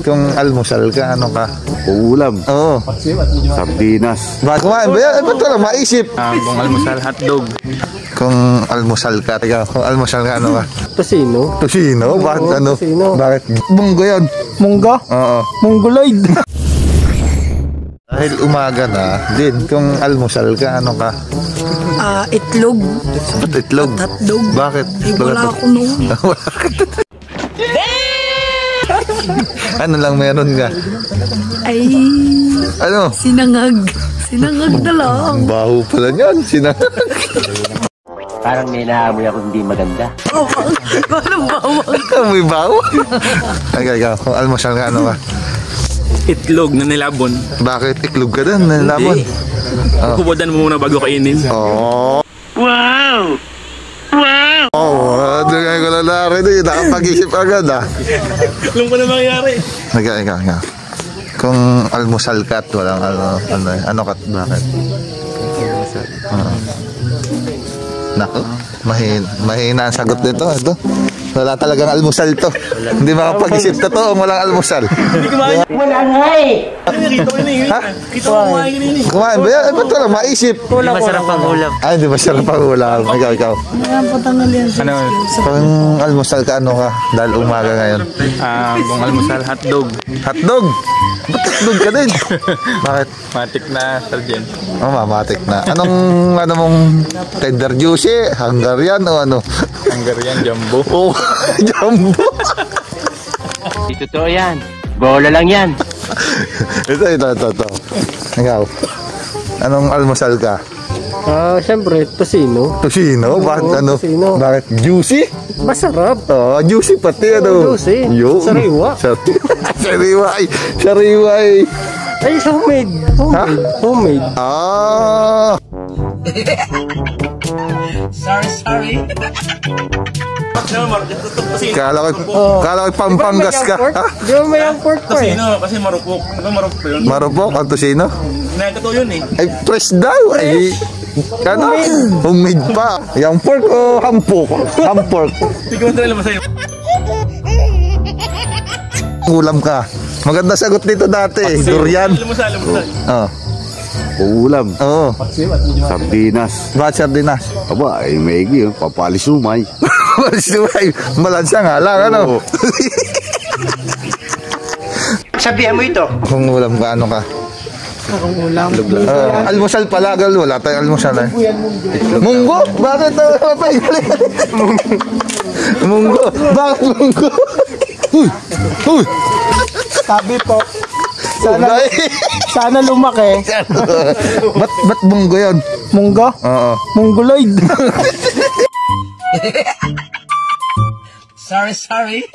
Kung almusal ka, ano ka? Ulam. Oo. Sardinas. Bakit kumain ba yan? Ba't wala maisip? Kung almusal, hotdog. Kung almusal ka, teka, kung almusal ka, ano ka? Tosino. Tosino? Bakit Oo, ano? tosino. Bakit? Munggo yun. Munggo? Oo. Mongoloid. Dahil umaga na, din, kung almusal ka, ano ka? Itlog. Ba't itlog? Hotdog. Bakit? Ay, wala ako noon. Ano lang meron ka? Ay, Ano? sinangag. Sinangag na lang. Ang baho pala niyan. Parang may naamoy ako hindi maganda. Walang bawang. May baho? Ay, ikaw, kung almusal ka, ano ka? Itlog na nilabon. Bakit? Iklog ka din, nalaman. Kukubodan mo muna bago kainin. Oh. Wow! Wow! Oh, dugay ko na narinig. Nakapag-isip agad, ah. Alam ko na mangyayari. Ikaw. Kung almusal ka at walang ano ka, bakit? Naku, mahina ang sagot nito. Ito. Wala talagang almusal to. Hindi makapag-isip to kung walang almusal. Wala nga eh! Ha? Kita mo kumain kanina eh. Kumain ba yan? Ba't wala maisip? Hindi masarap ang ulam. Ay, hindi masarap ang ulam. Ikaw. Ano? Kung almusal ka, ano ka? Dahil umaga ngayon. Kung almusal, hotdog. Hotdog? Ba't hotdog ka din? Bakit? Matik na sardian. Oh, mamatik na. Anong mong tender juicy? Hungarian o ano? Hungarian jumbo. Oh, jumbo. Hindi totoo yan. Bola lang yan. Ito. Ikaw. Anong almusal ka? Siyempre, tosino. Tosino? Bakit ano? Tosino. Bakit? Juicy? Masarap. Oh, juicy pati ano? Juicy. Yung. Sariwa. Sariwa eh. Ay, homemade. Homemade. Ah. Sorry. Kala ko Pampangas ka. Ha? Di ba may ang pork pa eh? Kasi marupok. Ano marupok yun? Marupok ang tosino? Nagkataon yun eh. Ay, fresh daw. Ay, ano? Homemade pa. Yung pork o hampok? Hampork. Hindi ko matala masaya. Ulam ka. Maganda sagot dito dati. Durian. Almusal. Oh. Ulam. Oo. Sardinas. Bakit sardinas? Aba, ay maigi yun. Papalisummay. Malansa nga lang, ano? Sabihan mo ito. Kung ulam ka, ano ka? Almusal pala, wala tayong almusal eh. Munggo? Bakit? Munggo? Bakit munggo? Uy! Sabi po, sana lumaki. Ba't munggo yun? Munggo? Oo. Mongoloid. Sorry.